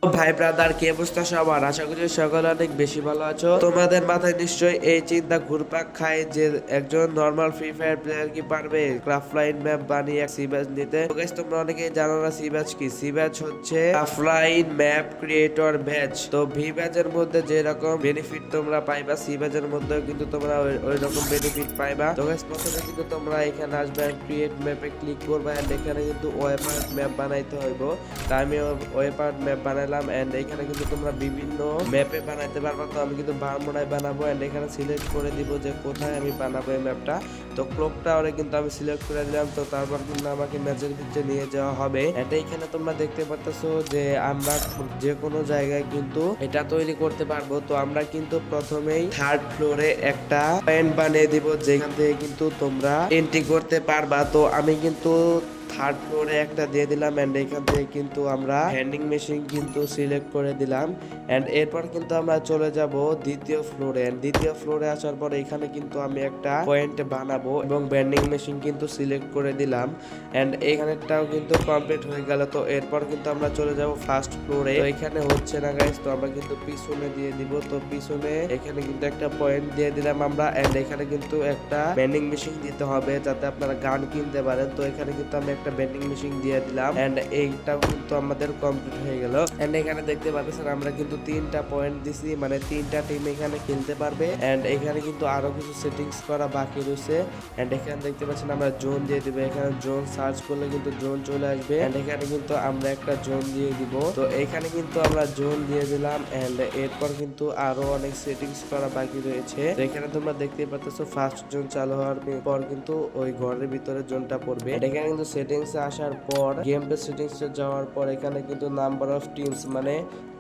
ভাই ব্রাদার, কি অবস্থা সবার? আশা করি সকলে অনেক বেশি ভালো আছো। তোমাদের মাথায় নিশ্চয়ই এই চিন্তা ঘুরপাক খায় যে একজন নর্মাল ফ্রি ফায়ার প্লেয়ার কি পারবে ক্রাফলাইন ম্যাপ বানিয়ে সি ব্যাচ নিতে? তো গাইস, তোমরা অনেকেই জানো না সি ব্যাচ কি। সি ব্যাচ হচ্ছে ক্রাফলাইন ম্যাপ ক্রিয়েটর ব্যাচ। তো ভি ব্যাচের মধ্যে যে রকম বেনিফিট তোমরা পাইবা, সি ব্যাচের মধ্যেও কিন্তু তোমরা ওই রকম বেনিফিট পাইবা। তো গাইস, প্রথমে কিন্তু তোমরা এখানে আসবে, ক্রিয়েট ম্যাপে ক্লিক করবা, এন্ড এখানে কিন্তু ওয়েপার্ট ম্যাপ বানাইতে হইব। তা আমি ওয়েপার্ট ম্যাপ বানাইলাম, এন্ড এখানে কিন্তু তোমরা বিভিন্ন ম্যাপে বানাইতে পারবা। তো আমি কিন্তু বারমুডায় বানাবো, এন্ড এখানে সিলেক্ট করে দিব যে কোথায় আমি বানাবো এই ম্যাপটা। তো ক্লক টাওয়ারে কিন্তু আমি সিলেক্ট করে দিলাম। তো তারপর কিন্তু আমাকে ম্যাচের ভিতরে নিয়ে যাওয়া হবে, এন্ড এখানে তোমরা দেখতে পাচ্ছ যে আমরা যে কোনো জায়গায় কিন্তু এটা তৈরি করতে পারবো। তো আমরা কিন্তু প্রথমেই থার্ড ফ্লোরে একটা পয়েন্ট বানিয়ে দিব, যেখান থেকে কিন্তু তোমরা এন্ট্রি করতে পারবা। তো আমি কিন্তু থার্ড ফ্লোরে একটা দিয়ে দিলাম, এন্ড এখান থেকে কিন্তু আমরা ভেন্ডিং মেশিন কিন্তু সিলেক্ট করে দিলাম। এন্ড এরপর কিন্তু আমরা চলে যাব দ্বিতীয় ফ্লোরে। দ্বিতীয় ফ্লোরে আসার পর এখানে কিন্তু আমি একটা পয়েন্ট বানাবো এবং ভেন্ডিং মেশিন কিন্তু সিলেক্ট করে দিলাম। এন্ড এখানেটাও কিন্তু কমপ্লিট হয়ে গেল। তো এরপর কিন্তু আমরা চলে যাব ফার্স্ট ফ্লোরে। তো এখানে হচ্ছে না গাইস, তো আমরা কিন্তু পিছনে দিয়ে দিব। তো পিছনে এখানে কিন্তু একটা পয়েন্ট দিয়ে দিলাম আমরা, এন্ড এখানে কিন্তু একটা ভেন্ডিং মেশিন দিতে হবে যাতে আপনারা গান কিনতে পারেন। তো এখানে কিন্তু আমি একটা ভেন্ডিং মেশিন দিয়ে দিলাম, এন্ড এইটাও কিন্তু আমাদের কমপ্লিট হয়ে গেল। এন্ড এখানে দেখতে পাচ্ছেন আমরা কিন্তু 3টা পয়েন্ট দিছি, মানে 3টা টিম এখানে খেলতে পারবে। এন্ড এখানে কিন্তু আরো কিছু সেটিংস করা বাকি রয়েছে। এন্ড এখানে দেখতে পাচ্ছেন আমরা জোন দিয়ে দিব। এখানে জোন সার্চ করলে কিন্তু জোন চলে আসবে, এন্ড এখানে কিন্তু আমরা একটা জোন দিয়ে দিব। তো এখানে কিন্তু আমরা জোন দিয়ে দিলাম, এন্ড এরপর কিন্তু আরো অনেক সেটিংস করা বাকি রয়েছে। তো এখানে তোমরা দেখতে পাচ্ছ ফার্স্ট জোন চালু হওয়ার পর কিন্তু ওই ঘরের ভিতরে জোনটা পড়বে। এখানে কিন্তু সেটিংস আসার পর গেম প্লে সেটিংস যাওয়ার পর এখানে কিন্তু নাম্বার অফ টিমস, মানে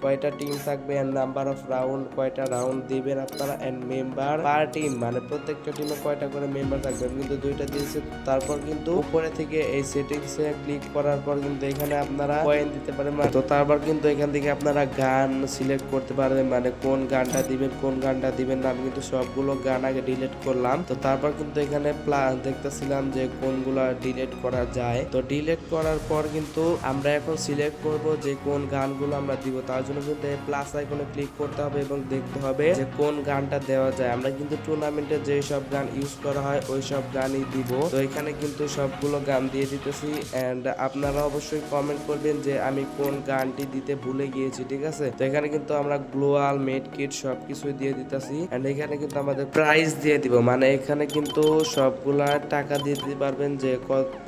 কয়টা টিম থাকবে, এন্ড নাম্বার অফ রাউন্ড, কয়টা রাউন্ড দিবেন আপনারা, এন্ড মেম্বার পার টিম, মানে প্রত্যেকটা টিমে কয়টা করে মেম্বার থাকবে। আমি কিন্তু 2টা দিয়েছি। তারপর কিন্তু উপরে থেকে এই সেটিংসে ক্লিক করার পর কিন্তু এখানে আপনারা পয়েন্ট দিতে পারেন। তো তারপর কিন্তু এখান থেকে আপনারা গান সিলেক্ট করতে পারবেন, মানে কোন গানটা দিবেন কোন গানটা দিবেন না। আমি কিন্তু সবগুলো গান আগে ডিলিট করলাম। তো তারপর কিন্তু এখানে প্লাস দেখতেছিলাম যে কোনগুলা ডিলিট করা যায়। তো ডিলিট করার পর কিন্তু আমরা এখন সিলেক্ট করব যে কোন গানগুলো আমরা দিব। তার জন্য কিন্তু প্লাস আইকনে ক্লিক করতে হবে এবং দেখতে হবে যে কোন গানটা দেওয়া যায়। আমরা কিন্তু টুর্নামেন্টে যে সব গান ইউজ করা হয় ওই সব গানই দিব। তো এখানে কিন্তু সবগুলো গান দিয়ে দিতেছি, এন্ড আপনারা অবশ্যই কমেন্ট করবেন যে আমি কোন গানটি দিতে ভুলে গিয়েছি, ঠিক আছে। তো এখানে কিন্তু আমরা গ্লোয়াল মেড কিট সবকিছু দিয়ে দিতেছি, এন্ড এখানে কিন্তু আমাদের প্রাইস দিয়ে দিব, মানে এখানে কিন্তু সবগুলা টাকা দিয়ে দিতে পারবেন যে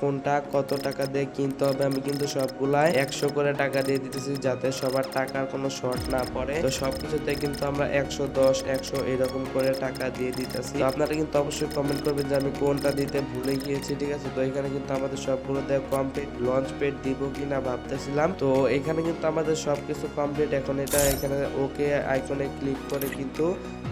কোনটা কত টাকা দিয়ে কিনতে হবে। আমি কিন্তু সবগুলাই 100 করে টাকা দিয়ে দিতেছি যাতে সবার টাকার কোনো শর্ট না পড়ে। তো সবকিছুতে কিন্তু আমরা 110 100 এরকম করে টাকা দিয়ে দিতেছি। তো আপনারা কিন্তু অবশ্যই কমেন্ট করবেন যে আমি কোনটা দিতে ভুলে গিয়েছি, ঠিক আছে। তো এখানে কিন্তু আমাদের সবগুলো দেওয়া কমপ্লিট। লঞ্চ প্যাড দিব কিনা ভাবতেছিলাম। তো এখানে কিন্তু আমাদের সবকিছু কমপ্লিট। এখন এটা এখানে ওকে আইকনে ক্লিক করে কিন্তু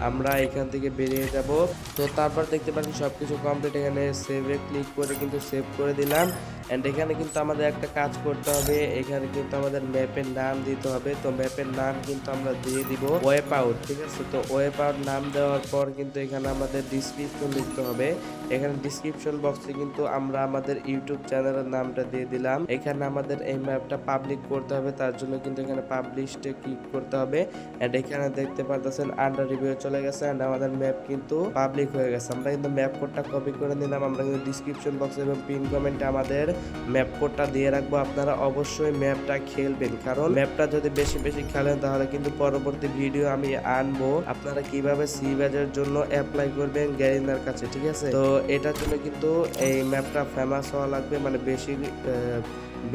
আমরা এখান থেকে বেরিয়ে যাব। তো তারপর দেখতে পাচ্ছেন সবকিছু কমপ্লিট। এখানে সেভে ক্লিক করে কিন্তু সেভ করে দিলাম, এন্ড এখানে কিন্তু আমাদের একটা কাজ করতে হবে। এখানে কিন্তু আমাদের ম্যাপের নাম দিতে হবে। তো ম্যাপের নাম কিন্তু আমরা দিয়ে দিব ওয়েপ আউট, ঠিক আছে। তো ওয়েপ আউট নাম দেওয়ার পর কিন্তু এখানে আমাদের ডিসক্রিপশন লিখতে হবে। এখানে ডিসক্রিপশন বক্সে কিন্তু আমরা আমাদের ইউটিউব চ্যানেলের নামটা দিয়ে দিলাম। এখানে আমাদের এই ম্যাপটা পাবলিক করতে হবে, তার জন্য কিন্তু এখানে পাবলিশে ক্লিক করতে হবে। এন্ড এখানে দেখতে পাচ্ছেন আন্ডার রিভিউ চলে গেছে, এন্ড আমাদের ম্যাপ কিন্তু পাবলিক হয়ে গেছে। আমরা কিন্তু ম্যাপ কোডটা কপি করে নিলাম। আমরা কিন্তু ডিসক্রিপশন বক্সে এবং পিন কমেন্টে আমাদের ম্যাপ কোডটা দিয়ে রাখবো। আপনারা অবশ্যই ম্যাপটা খেলবেন, কারণ ম্যাপটা যদি বেশি বেশি খেলেন তাহলে কিন্তু পরবর্তী ভিডিও আমি আনবো আপনারা কিভাবে সি ব্যাচের জন্য অ্যাপ্লাই করবেন গ্যারিনার কাছে, ঠিক আছে। তো এটার জন্য কিন্তু এই ম্যাপটা ফেমাস হওয়া লাগবে, মানে বেশি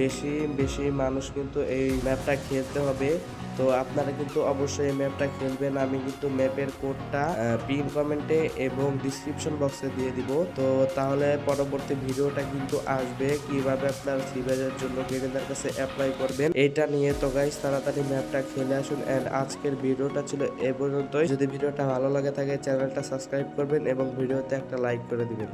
বেশি বেশি মানুষ কিন্তু এই ম্যাপটা খেলতে হবে। তো আপনারা কিন্তু অবশ্যই এই ম্যাপটা খেলবেন। আমি কিন্তু ম্যাপের কোডটা পিন কমেন্টে এবং ডিসক্রিপশন বক্সে দিয়ে দিব। তো তাহলে পরবর্তী ভিডিওটা কিন্তু আসবে কিভাবে আপনার সিবাজের জন্য গেরিনার কাছে অ্যাপ্লাই করবেন এটা নিয়ে। তো গাইস, তাড়াতাড়ি ম্যাপটা খেলে আসুন। এন্ড আজকের ভিডিওটা ছিল এ পর্যন্তই। যদি ভিডিওটা ভালো লাগে থাকে চ্যানেলটা সাবস্ক্রাইব করবেন এবং ভিডিওতে একটা লাইক করে দিবেন।